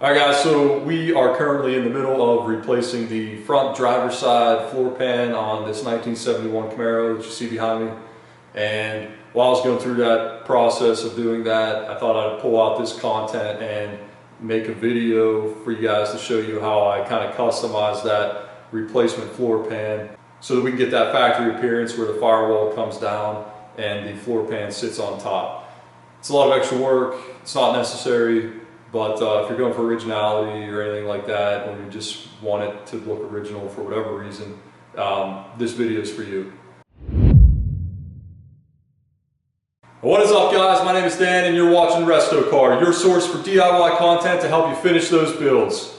Alright guys, so we are currently in the middle of replacing the front driver's side floor pan on this 1971 Camaro that you see behind me. And while I was going through that process of doing that, I thought I'd pull out this content and make a video for you guys to show you how I kind of customize that replacement floor pan so that we can get that factory appearance where the firewall comes down and the floor pan sits on top. It's a lot of extra work, it's not necessary. But if you're going for originality or anything like that, or you just want it to look original for whatever reason, this video is for you. What is up guys, my name is Dan and you're watching Resto Car, your source for DIY content to help you finish those builds.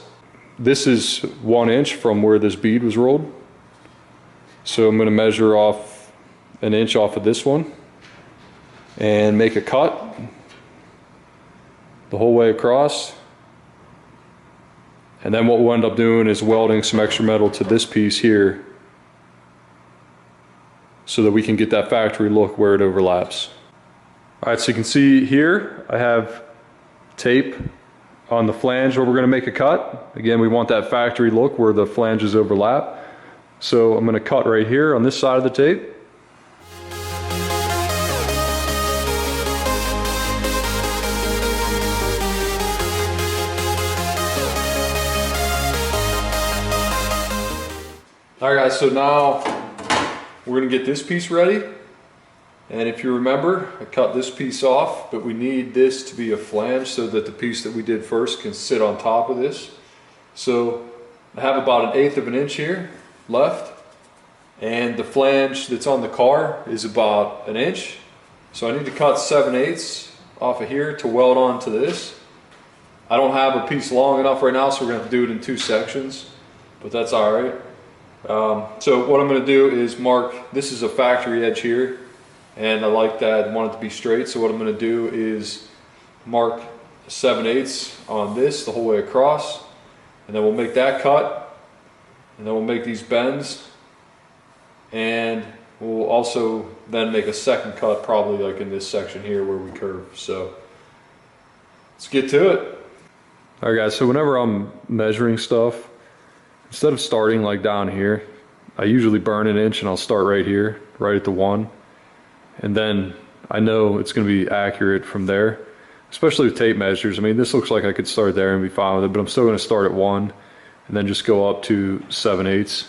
This is 1 inch from where this bead was rolled. So I'm going to measure off 1 inch off of this one and make a cut the whole way across, and then what we'll end up doing is welding some extra metal to this piece here so that we can get that factory look where it overlaps. Alright, so you can see here I have tape on the flange where we're going to make a cut. Again, we want that factory look where the flanges overlap, so I'm going to cut right here on this side of the tape. Alright guys, so now we're going to get this piece ready, and if you remember, I cut this piece off, but we need this to be a flange so that the piece that we did first can sit on top of this. So I have about 1/8 of an inch here left, and the flange that's on the car is about 1 inch. So I need to cut 7/8 off of here to weld onto this. I don't have a piece long enough right now, so we're going to have to do it in 2 sections, but that's alright. So what I'm going to do is mark, this is a factory edge here, and I like that, I want it to be straight, so what I'm going to do is mark 7/8 on this the whole way across, and then we'll make that cut, and then we'll make these bends, and we'll also then make a second cut probably like in this section here where we curve. So let's get to it. Alright guys, so whenever I'm measuring stuff, instead of starting like down here, I usually burn 1 inch and I'll start right here, right at the 1. And then I know it's going to be accurate from there, especially with tape measures. I mean, this looks like I could start there and be fine with it, but I'm still going to start at 1 and then just go up to 7/8.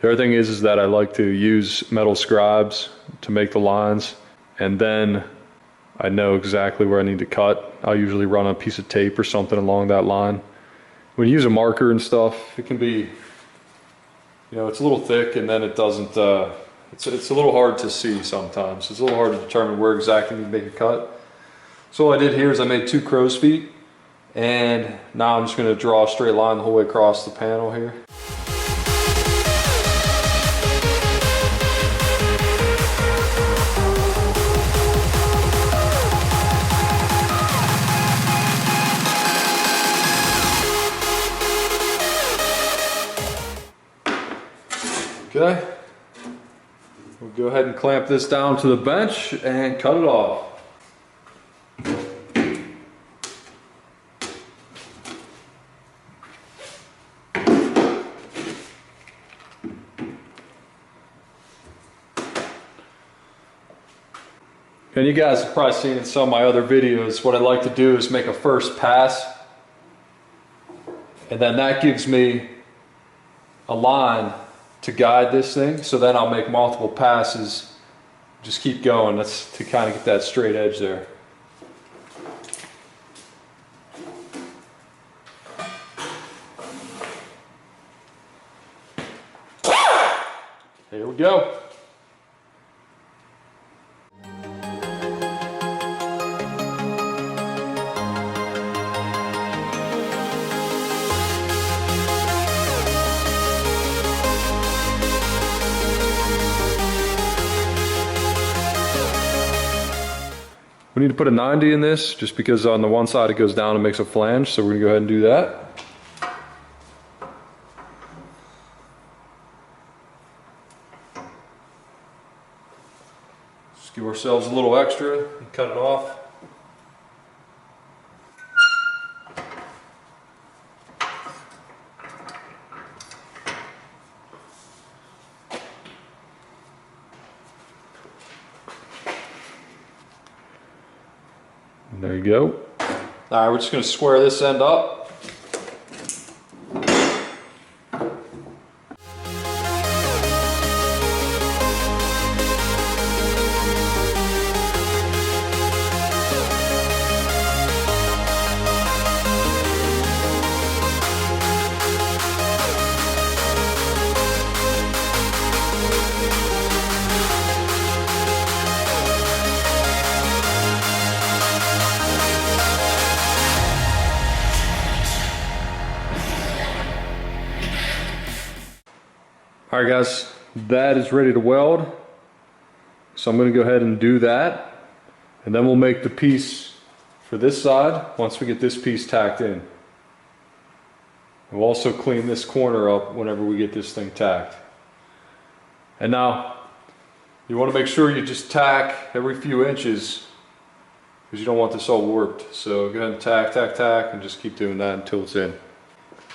The other thing is that I like to use metal scribes to make the lines, and then I know exactly where I need to cut. I'll usually run a piece of tape or something along that line. When you use a marker and stuff, it can be, you know, it's a little thick, and then it doesn't, it's a little hard to see sometimes. It's a little hard to determine where exactly you make a cut. So all I did here is I made 2 crow's feet, and now I'm just going to draw a straight line the whole way across the panel here. Okay, we'll go ahead and clamp this down to the bench and cut it off. And you guys have probably seen in some of my other videos, what I like to do is make a first pass, and then that gives me a line to guide this thing, so then I'll make multiple passes, just keep going. That's to kind of get that straight edge there. Here we go. We need to put a 90 in this just because on the one side it goes down and makes a flange, so we're gonna go ahead and do that. Just give ourselves a little extra and cut it off. And there you go. All right, we're just going to square this end up. All right guys, that is ready to weld. So I'm going to go ahead and do that. And then we'll make the piece for this side once we get this piece tacked in. We'll also clean this corner up whenever we get this thing tacked. And now, you want to make sure you just tack every few inches because you don't want this all warped. So go ahead and tack, tack, tack, and just keep doing that until it's in.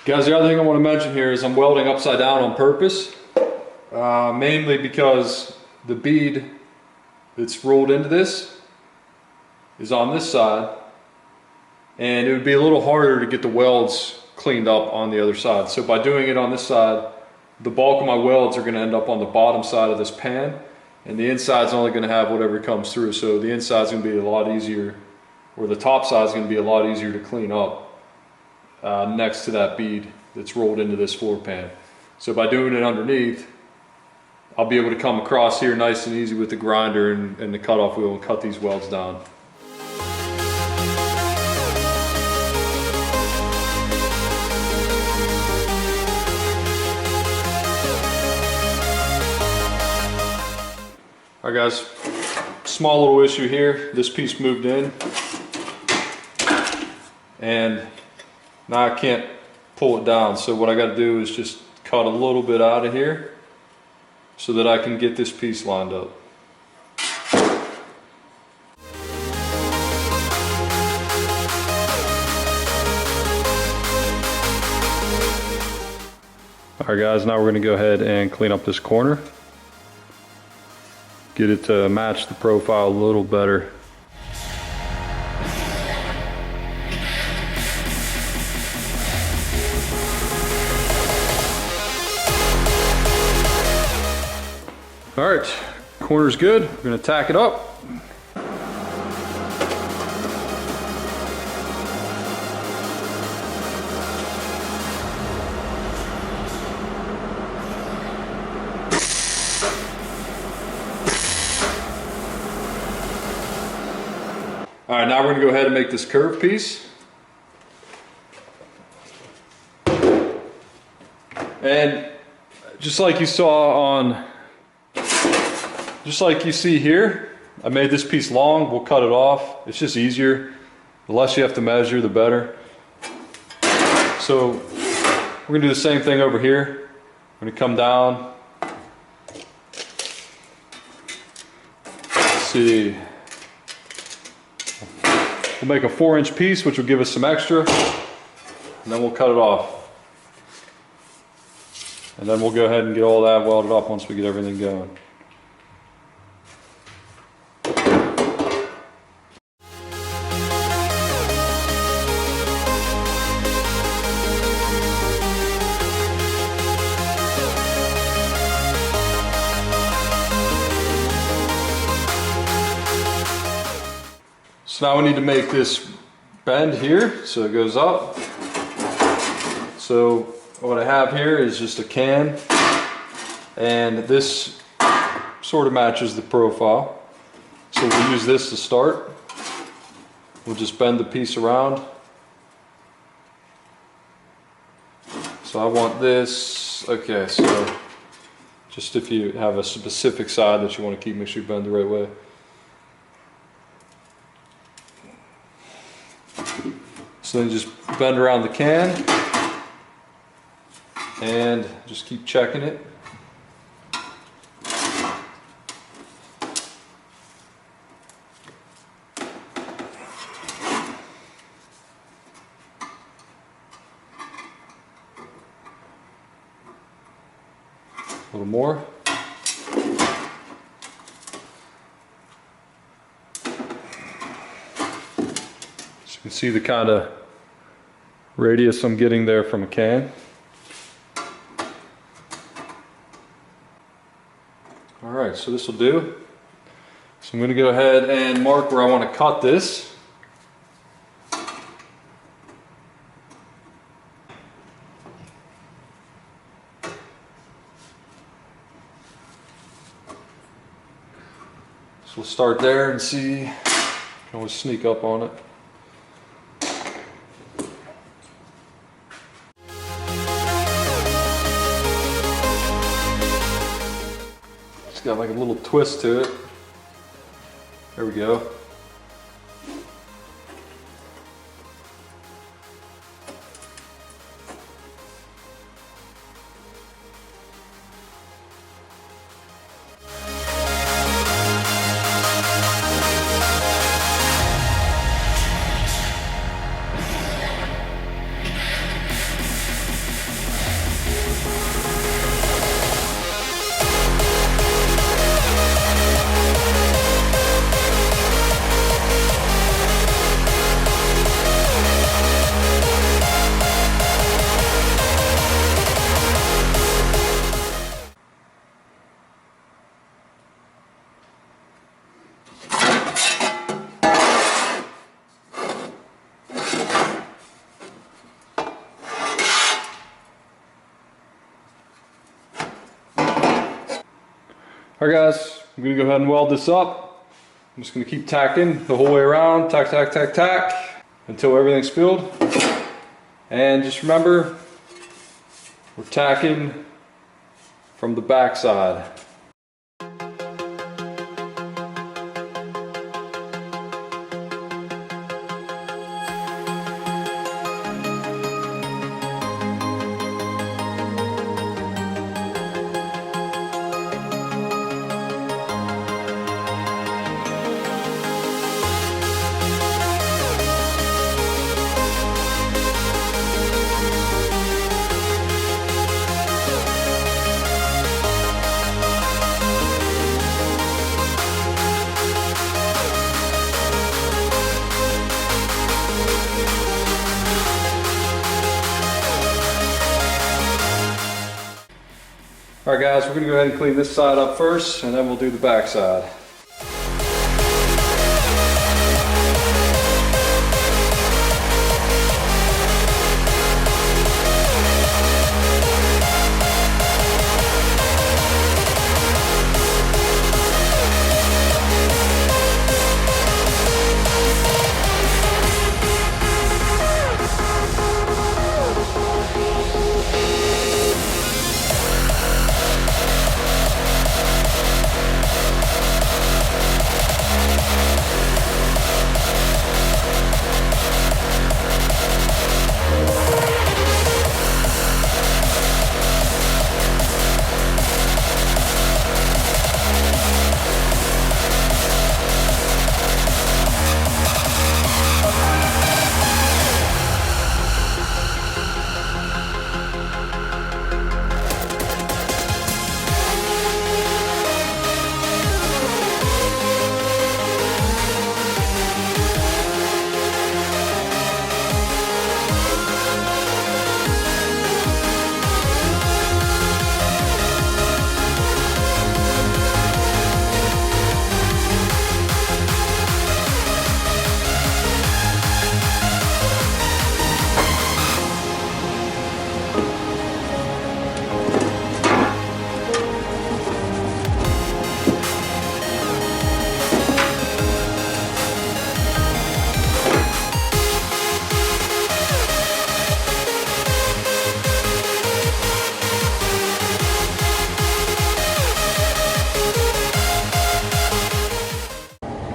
Guys, the other thing I want to mention here is I'm welding upside down on purpose. Mainly because the bead that's rolled into this is on this side, and it would be a little harder to get the welds cleaned up on the other side. So by doing it on this side, the bulk of my welds are going to end up on the bottom side of this pan, and the inside's only going to have whatever comes through. So the inside's going to be a lot easier, or the top side's going to be a lot easier to clean up next to that bead that's rolled into this floor pan. So by doing it underneath, I'll be able to come across here nice and easy with the grinder and the cutoff wheel and cut these welds down. All right guys, small little issue here. This piece moved in and now I can't pull it down. So what I got to do is just cut a little bit out of here so that I can get this piece lined up. Alright guys, now we're going to go ahead and clean up this corner. Get it to match the profile a little better. All right, corner's good. We're gonna tack it up. All right, now we're gonna go ahead and make this curved piece. And just like you saw on just like you see here, I made this piece long. We'll cut it off. It's just easier. The less you have to measure, the better. So we're gonna do the same thing over here. We're gonna come down. Let's see. We'll make a 4-inch piece, which will give us some extra, and then we'll cut it off. And then we'll go ahead and get all that welded up once we get everything going. So now we need to make this bend here so it goes up. So what I have here is just a can, and this sort of matches the profile. So we'll use this to start. We'll just bend the piece around. So I want this, okay, so just if you have a specific side that you want to keep, make sure you bend the right way. So then just bend around the can and just keep checking it. A little more. So you can see the kind of radius I'm getting there from a can. All right, so this will do. So I'm going to go ahead and mark where I want to cut this. So we'll start there and see. You can always sneak up on it. It's got like a little twist to it. There we go. Alright guys, I'm going to go ahead and weld this up. I'm just going to keep tacking the whole way around, tack, tack, tack, tack, until everything's filled. And just remember, we're tacking from the back side. Alright guys, we're going to go ahead and clean this side up first, and then we'll do the back side.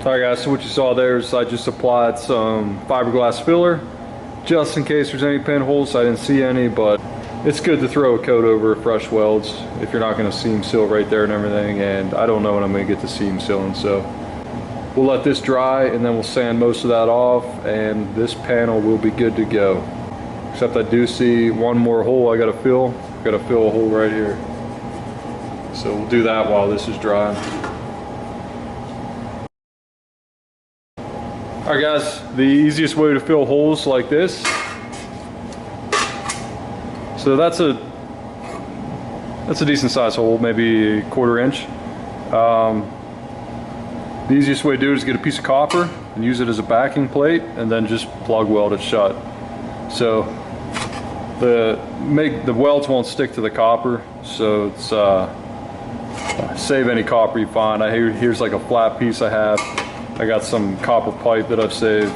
Alright guys, so what you saw there is I just applied some fiberglass filler just in case there's any pinholes. I didn't see any, but it's good to throw a coat over fresh welds if you're not going to seam seal right there and everything, and I don't know when I'm going to get to seam sealing, so we'll let this dry and then we'll sand most of that off and this panel will be good to go. Except I do see one more hole I gotta fill. Gotta fill a hole right here. So we'll do that while this is drying. Alright guys, the easiest way to fill holes like this. So that's a decent sized hole, maybe a 1/4 inch. The easiest way to do it is get a piece of copper and use it as a backing plate and then just plug weld it shut. So the welds won't stick to the copper, so it's save any copper you find. Here's like a flat piece I have. I got some copper pipe that I've saved.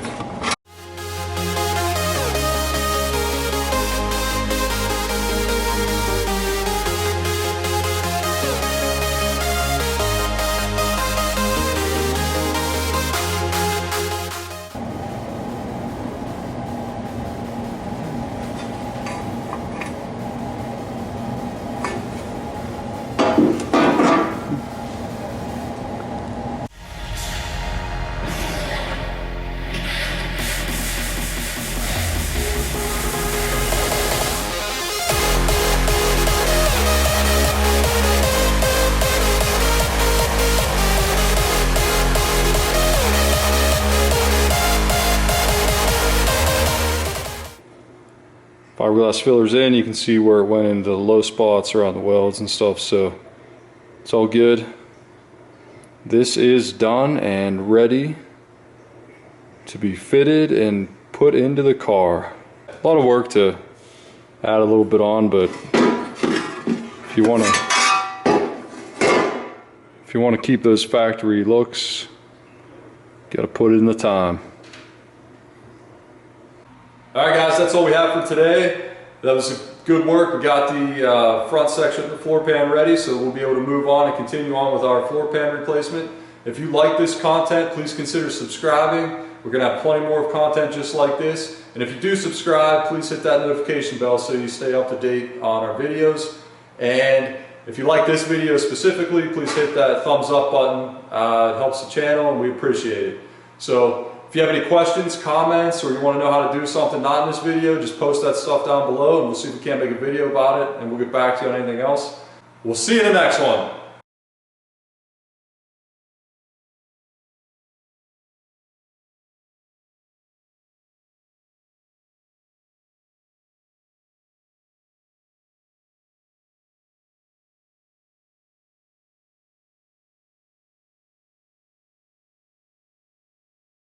Fiberglass filler's in, you can see where it went into the low spots around the welds and stuff, so it's all good. This is done and ready to be fitted and put into the car. A lot of work to add a little bit on, but if you want to keep those factory looks, you gotta put in the time. Alright guys, that's all we have for today. That was good work. We got the front section of the floor pan ready, so we'll be able to move on and continue on with our floor pan replacement. If you like this content, please consider subscribing. We're going to have plenty more of content just like this. And if you do subscribe, please hit that notification bell so you stay up to date on our videos. And if you like this video specifically, please hit that thumbs up button. It helps the channel and we appreciate it. So if you have any questions, comments, or you want to know how to do something not in this video, just post that stuff down below and we'll see if we can't make a video about it and we'll get back to you on anything else. We'll see you in the next one.